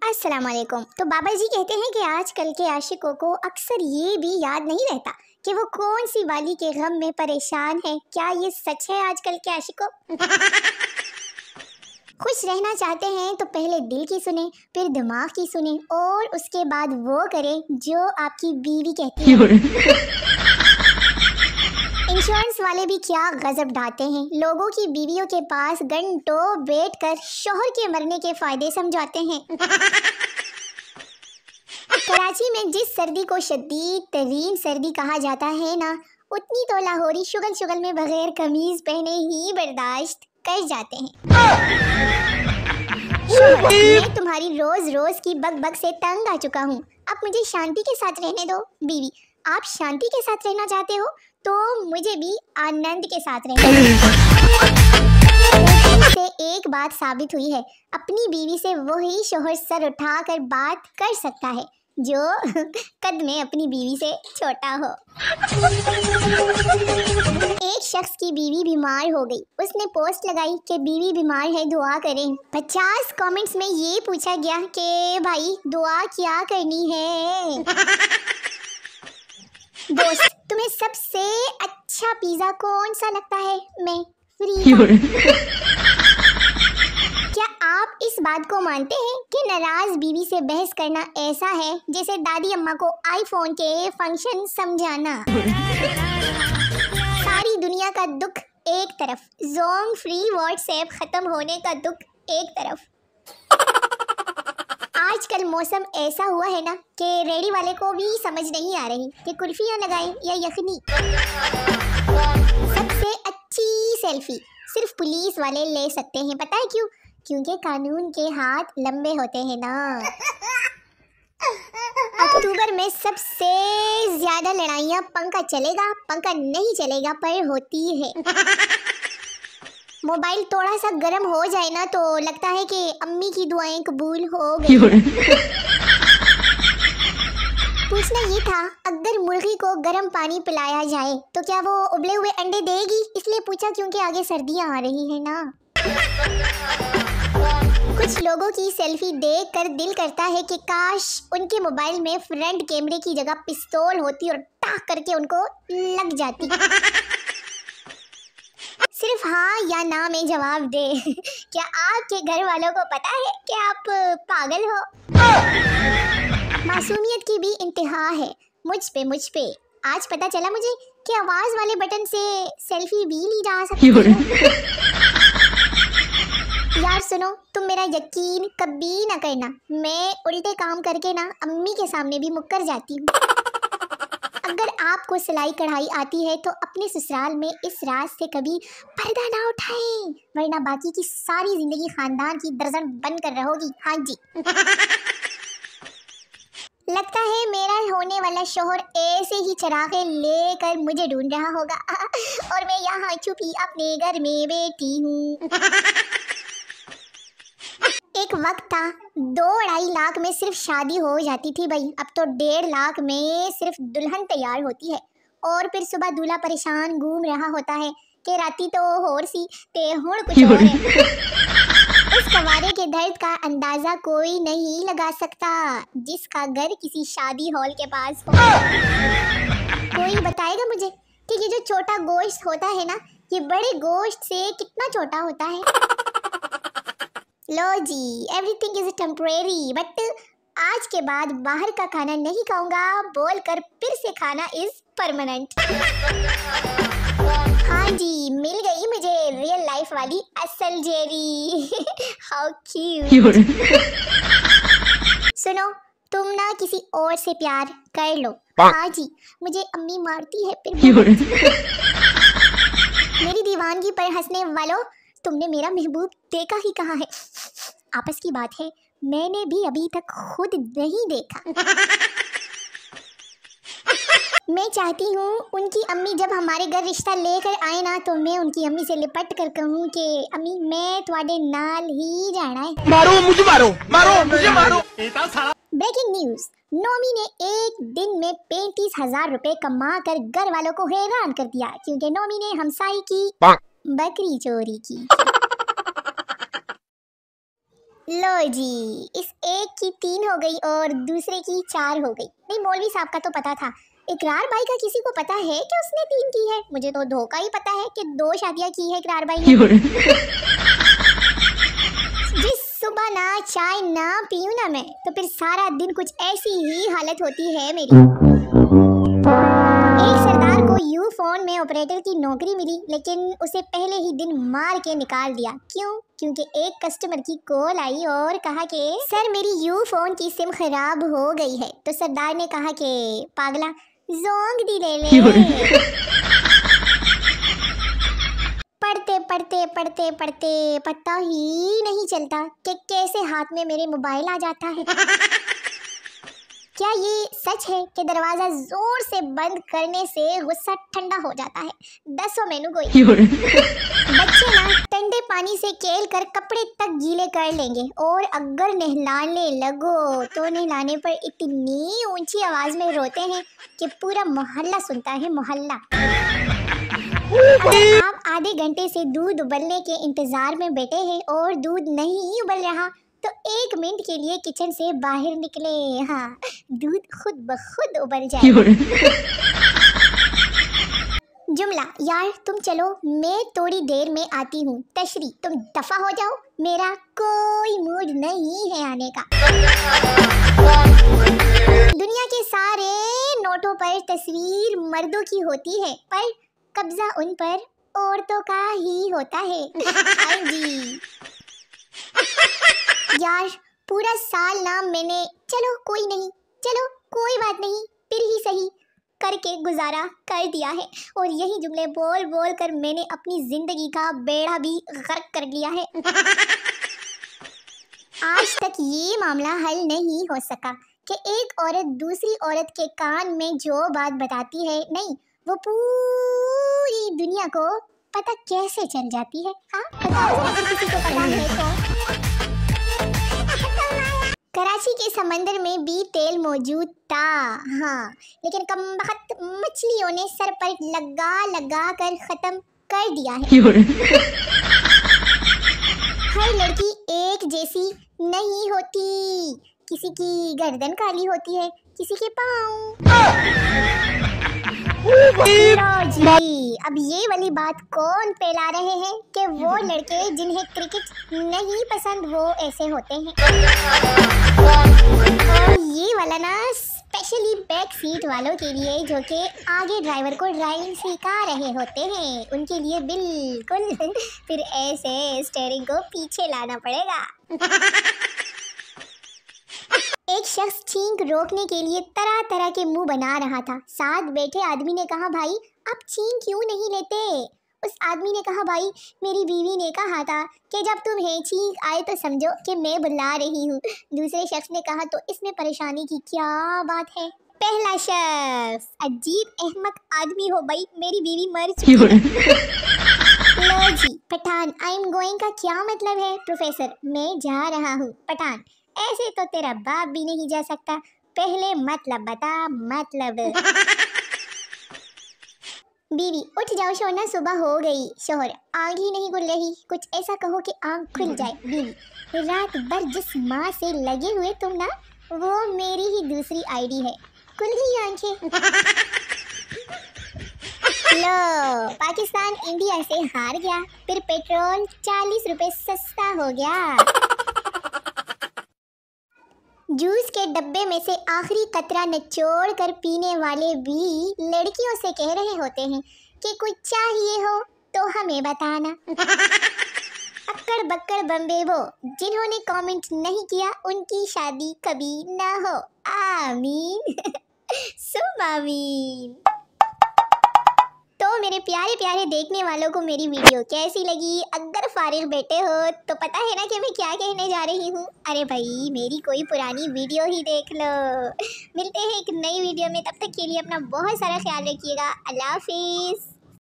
अस्सलाम वालेकुम। तो बाबा जी कहते हैं कि आजकल के आशिकों को अक्सर ये भी याद नहीं रहता कि वो कौन सी वाली के गम में परेशान है। क्या ये सच है आजकल के आशिकों? खुश रहना चाहते हैं तो पहले दिल की सुने, फिर दिमाग की सुने और उसके बाद वो करें जो आपकी बीवी कहती है। इंश्योरेंस वाले भी क्या गजब ढाते हैं, लोगों की बीवियों के पास घंटों बैठकर शोहर के मरने के फायदे समझाते हैं। कराची में जिस सर्दी को शदीद तरीन सर्दी कहा जाता है ना, उतनी तो लाहौरी शुगल शुगल में बगैर कमीज पहने ही बर्दाश्त कर जाते हैं। मैं तुम्हारी रोज रोज की बक बक से तंग आ चुका हूँ, अब मुझे शांति के साथ रहने दो। बीवी, आप शांति के साथ रहना चाहते हो तो मुझे भी आनंद के साथ रहना से एक बात साबित हुई है, अपनी बीवी से वही शोहर सर उठाकर बात कर सकता है जो कद में अपनी बीवी से छोटा हो। एक शख्स की बीवी बीमार हो गई, उसने पोस्ट लगाई कि बीवी बीमार है, दुआ करें। 50 कमेंट्स में ये पूछा गया कि भाई दुआ क्या करनी है। दोस्त, तुम्हें सबसे अच्छा पिज्जा कौन सा लगता है? मैं फ्री। क्या आप इस बात को मानते हैं कि नाराज बीवी से बहस करना ऐसा है जैसे दादी अम्मा को आईफोन के फंक्शन समझाना? सारी दुनिया का दुख एक तरफ, जोंग फ्री व्हाट्सएप खत्म होने का दुख एक तरफ। आजकल मौसम ऐसा हुआ है ना कि रेडी वाले को भी समझ नहीं आ रही कि कुल्फियाँ लगाएं या यखनी। सबसे अच्छी सेल्फी सिर्फ पुलिस वाले ले सकते हैं, पता है क्यों? क्योंकि कानून के हाथ लंबे होते हैं ना। अक्टूबर में सबसे ज्यादा लड़ाइयाँ पंखा चलेगा पंखा नहीं चलेगा पर होती है। मोबाइल थोड़ा सा गर्म हो जाए ना तो लगता है कि अम्मी की दुआएं कबूल हो गई। पूछना ये था, अगर मुर्गी को गर्म पानी पिलाया जाए तो क्या वो उबले हुए अंडे देगी? इसलिए पूछा क्योंकि आगे सर्दियां आ रही है ना। कुछ लोगों की सेल्फी देखकर दिल करता है कि काश उनके मोबाइल में फ्रंट कैमरे की जगह पिस्तौल होती और टाक करके उनको लग जाती। सिर्फ हाँ या ना में जवाब दे। क्या आपके घर वालों को पता है कि आप पागल हो? मासूमियत की भी इंतहा है मुझ पे। आज पता चला मुझे कि आवाज वाले बटन से सेल्फी भी ली जा सकती है। यार सुनो, तुम मेरा यकीन कभी ना करना, मैं उल्टे काम करके ना अम्मी के सामने भी मुक्कर जाती हूँ। अगर आपको सिलाई कढ़ाई आती है तो अपने ससुराल में इस राज से कभी पर्दा ना उठाएं, वरना बाकी की सारी जिंदगी खानदान की दर्जन बनकर रहोगी। हाँ जी। लगता है मेरा होने वाला शोहर ऐसे ही चरागे लेकर मुझे ढूंढ रहा होगा और मैं यहाँ छुपी अपने घर में बैठी हूँ। एक वक्त था 2-2.5 लाख में सिर्फ शादी हो जाती थी भाई, अब तो 1.5 लाख में सिर्फ दुल्हन तैयार होती है और फिर सुबह दूल्हा परेशान घूम रहा होता है कि राती तो होर सी ते हुण कुछ और है। उस कवारे के दर्द का अंदाजा कोई नहीं लगा सकता जिसका घर किसी शादी हॉल के पास हो। कोई बताएगा मुझे कि ये जो छोटा गोश्त होता है ना, ये बड़े गोश्त से कितना छोटा होता है? लो जी, एवरीथिंग इज टेम्परेरी, बट आज के बाद बाहर का खाना नहीं खाऊंगा बोलकर फिर से खाना इज परमानेंट। हाँ जी, मिल गई मुझे रियल लाइफ वाली असल जेरी। How cute. सुनो, तुम ना किसी और से प्यार कर लो। हाँ जी, मुझे अम्मी मारती है फिर। मेरी दीवानगी पर हंसने वालों, तुमने मेरा महबूब देखा ही कहाँ है? आपस की बात है, मैंने भी अभी तक खुद नहीं देखा। मैं चाहती हूँ उनकी अम्मी जब हमारे घर रिश्ता लेकर आए ना तो मैं उनकी अम्मी से लिपट कर कहूँ कि अम्मी मैं तुम्हारे नाल ही जाना है। मारो मुझे, मुझे मारो। ब्रेकिंग न्यूज, नोमी ने एक दिन में 35,000 रुपए कमा कर घर वालों को हैरान कर दिया क्योंकि नोमी ने हमसाई की बकरी चोरी की। लो जी, इस एक की 3 हो गई और दूसरे की 4 हो गई। नहीं, मौलवी साहब का तो पता था। इकरार भाई का किसी को पता है कि उसने 3 की है? मुझे तो धोखा ही पता है कि 2 शादियां की है इकरार भाई ने। जिस सुबह ना चाय ना पीऊं ना मैं, तो फिर सारा दिन कुछ ऐसी ही हालत होती है मेरी। एक सरदार को यू फोन में ऑपरेटर की नौकरी मिली, लेकिन उसे पहले ही दिन मार के निकाल दिया। क्यों? क्योंकि एक कस्टमर की कॉल आई और कहा कि सर मेरी यू फोन की सिम खराब हो गई है। तो सरदार ने कहा कि पागला जोंग दी ले ले। पढ़ते पता ही नहीं चलता कि कैसे हाथ में मेरे मोबाइल आ जाता है। क्या ये सच है कि दरवाजा जोर से बंद करने से गुस्सा ठंडा हो जाता है? 10 मेनू कोई। बच्चे ना ठंडे पानी से केल कर कपड़े तक गीले कर लेंगे, और अगर नहलाने लगो तो नहलाने पर इतनी ऊंची आवाज में रोते हैं कि पूरा मोहल्ला सुनता है, मोहल्ला। अगर आप आधे घंटे से दूध उबलने के इंतजार में बैठे हैं और दूध नहीं उबल रहा, तो 1 मिनट के लिए किचन से बाहर निकले। हाँ, दूध खुद ब खुद उबल जाएगा। जुमला, यार तुम चलो, मैं थोड़ी देर में आती हूँ। तशरी, तुम दफा हो जाओ, मेरा कोई मूड नहीं है आने का। दुनिया के सारे नोटों पर तस्वीर मर्दों की होती है, पर कब्जा उन पर औरतों का ही होता है। हाँ जी यार, पूरा साल ना मैंने चलो कोई नहीं, चलो कोई बात नहीं, फिर ही सही करके गुजारा कर दिया है, और यही जुमले बोल बोल कर मैंने अपनी जिंदगी का बेड़ा भी गर्क कर लिया है। आज तक ये मामला हल नहीं हो सका कि एक औरत दूसरी औरत के कान में जो बात बताती है, नहीं, वो पूरी दुनिया को पता कैसे चल जाती है। हाँ बताओ जरा, अगर किसी को पता है तो। कराची के समंदर में भी तेल मौजूद था, हाँ, लेकिन कमबख्त मछलियों ने सर पर लगा लगा कर खत्म कर दिया है। हर लड़की एक जैसी नहीं होती, किसी की गर्दन काली होती है, किसी के पाँव। जी, अब ये वाली बात कौन फैला रहे हैं कि वो लड़के जिन्हें क्रिकेट नहीं पसंद वो ऐसे होते हैं। और ये वाला ना स्पेशली बैक सीट वालों के लिए, जो कि आगे ड्राइवर को ड्राइविंग सिखा रहे होते हैं, उनके लिए बिल्कुल। फिर ऐसे स्टीयरिंग को पीछे लाना पड़ेगा। एक शख्स छींक रोकने के लिए तरह तरह के मुंह बना रहा था। साथ बैठे आदमी ने कहा, भाई आप छींक क्यों नहीं लेते? उस आदमी ने कहा, भाई मेरी बीवी ने कहा था कि जब तुम्हें छींक आए तो समझो कि मैं बुला रही हूँ। दूसरे शख्स ने कहा, तो इसमें परेशानी की क्या बात है? पहला शख्स, अजीब अहमक आदमी हो भाई, मेरी बीवी मर चुकी है। लो जी, पठान आई एम गोइंग का क्या मतलब है? प्रोफेसर, मैं जा रहा हूँ। पठान, ऐसे तो तेरा बाप भी नहीं जा सकता, पहले मतलब बता मतलब। बीवी, उठ जाओ सोना, सुबह हो गई। शोहर, आँख ही नहीं खुल रही, कुछ ऐसा कहो कि आँख खुल जाए। बीवी, रात भर जिस माँ से लगे हुए तुम ना, वो मेरी ही दूसरी आईडी है, खुल गई आंखें। लो, पाकिस्तान इंडिया से हार गया, फिर पेट्रोल 40 रुपए सस्ता हो गया। जूस के डब्बे में से आखिरी कतरा निचोड़ कर पीने वाले भी लड़कियों से कह रहे होते हैं कि कुछ चाहिए हो तो हमें बताना। अक्कड़ बक्कड़ बम्बे वो, जिन्होंने कमेंट नहीं किया उनकी शादी कभी ना हो। आमीन। सुम आमीन। तो मेरे प्यारे प्यारे देखने वालों को मेरी वीडियो कैसी लगी? अगर फारिग बैठे हो तो पता है ना कि मैं क्या कहने जा रही हूँ। अरे भाई, मेरी कोई पुरानी वीडियो ही देख लो। मिलते हैं एक नई वीडियो में, तब तक के लिए अपना बहुत सारा ख्याल रखिएगा। अल्लाह हाफिज़।